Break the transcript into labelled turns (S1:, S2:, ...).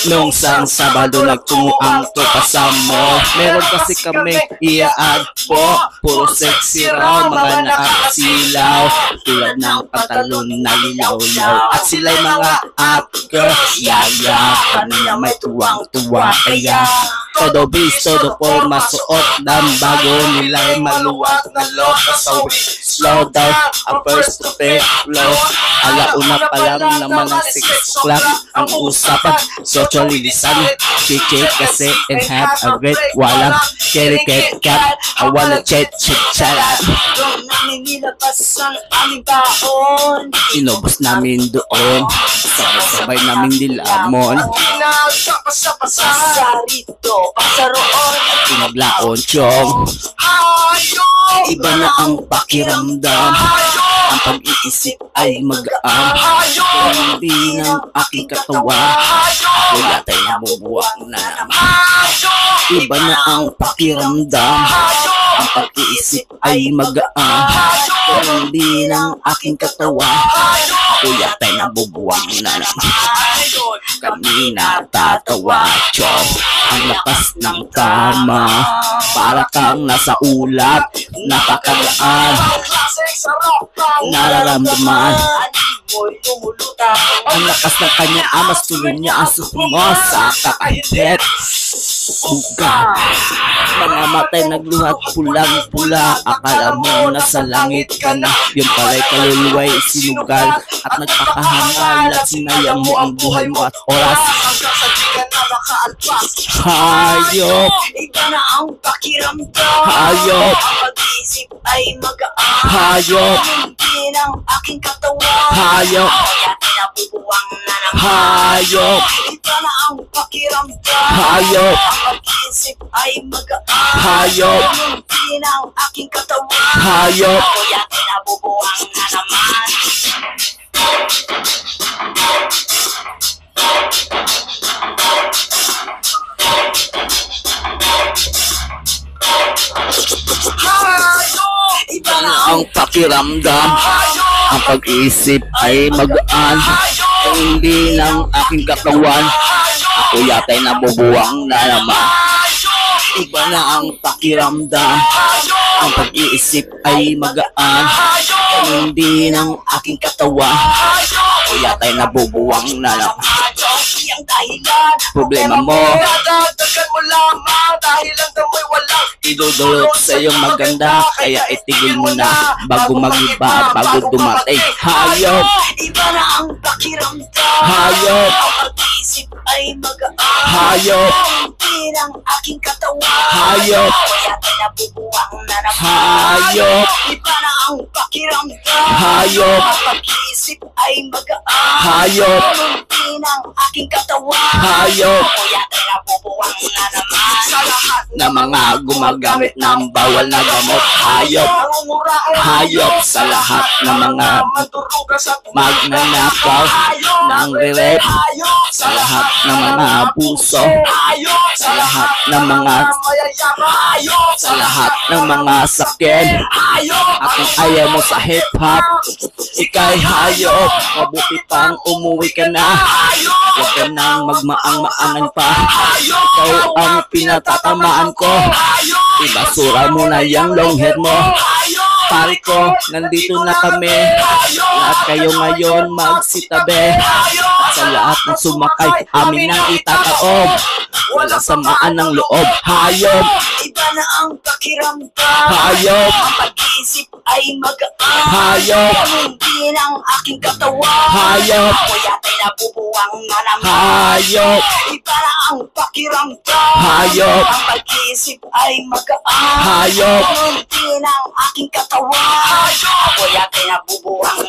S1: Nung sang Sabado nagtungo ang tropa sa mall. Meron kasi kami iaan po, puro sexy raw, mga nakasilaw, tulad ng pantalon na lilaw-law. At sila'y mga hot girl, yaya, kanina may tuwang-tuwa. Kaya todo bis, todo forma, suot ng bago, nila'y maluwag na loka sa slow down, ang first to pay flow. Alauna pa lang ng mga 6 o'clock ang usapan. Social lilisan, chiche kasi and have a great walang carry cat. I wanna chat.
S2: Doon namin nilabas ang aming baon.
S1: Inubos namin doon, sabay-sabay namin nilamon.
S2: Pinagpapasa-pasa sa rito, pasaroon.
S1: Pinaglaon chong, iba na ang pakiramdam. Ang pag-iisip ay magaan, hindi ng aking katawan. Ako yata'y nabubuwag na naman. Iba na ang pakiramdam. Ang pag-iisip ay magaan, hindi ng aking katawan. Ako yata'y nabubuwag na naman. Kami natatawa, chong. Ang lakas ng tama, para kang nasa ulat. Napakagaan, nararamdaman. Ang lakas ng kanya amas, tuloy niya ang sumo sa kakahit. Buga, mga matay nagluhat pulang-pula. Akala mo nasa langit ka na, yung pala'y kaluluway sinugal at nagpakahangal at sinayang mo ang buhay mo at oras. Hayop,
S2: iba na ang pakiramdam.
S1: hayop,
S2: Ang pag-iisip ay magaan,
S1: hayop,
S2: hindi ng aking katawan.
S1: hayop,
S2: Kaya nabubuwang na naman.
S1: hayop,
S2: Iba na ang pakiramdam.
S1: hayop,
S2: Ang pag-iisip ay magaan,
S1: hayop,
S2: hindi ng aking katawan.
S1: hayop.
S2: Kaya nabubuwang na naman. Iba na
S1: Ang pakiramdam, ang pag-isip ay magaan, hindi ng aking katawan. Ako yata'y nabubuwang na naman. Iba na ang pakiramdam, ang pag-iisip ay magaan, hindi ng aking katawan. Ako yata'y nabubuwang na naman.
S2: ang dahilan.
S1: Problema mo,
S2: Dadagdagan mo lamang dahil ang damoy walang
S1: idudulot sa iyong maganda, kaya itigil mo na bago mag-iba, bago dumating. Hayop,
S2: iba na ang pakiramdam.
S1: hayop,
S2: Ang pag-iisip ay magaan.
S1: hayop,
S2: Hindi ng aking katawan.
S1: hayop,
S2: Kaya nabubuwang na naman.
S1: hayop,
S2: Iba na ang pakiramdam.
S1: hayop,
S2: Ang pag-iisip ay magaan.
S1: hayop,
S2: Hindi ng aking katawan.
S1: hayop,
S2: Kaya nabubuwang na naman. Sa lahat
S1: na mga gumagamit ng bawal na gamot. Hayop, hayop sa lahat ng mga magnanakaw ng re-rep, sa lahat ng mga abuso, sa lahat ng mga sa lahat ng mga sakit. At kung ayaw mo sa hip-hop, ika'y hayop. Mabuti pang umuwi ka na, huwag ka nang magmaang-maangan pa. Ikaw ang pinatatamaan ko, ibasura mo na yung long hair mo. Pare ko, nandito na kami, lahat kayo ngayon magsitabi. At sa lahat ng sumakay, amin ang itataob, wala samaan ng loob. Hayop,
S2: iba na ang pakiramdam.
S1: hayop,
S2: Ang pag-iisip ay magaan.
S1: hayop,
S2: Hindi ng aking katawan.
S1: hayop,
S2: Kaya nabubuwang na naman.
S1: hayop,
S2: Iba na ang pakiramdam.
S1: hayop,
S2: Ang pag-iisip ay magaan.
S1: hayop,
S2: Hindi ng aking katawan. Kaya nabubuwang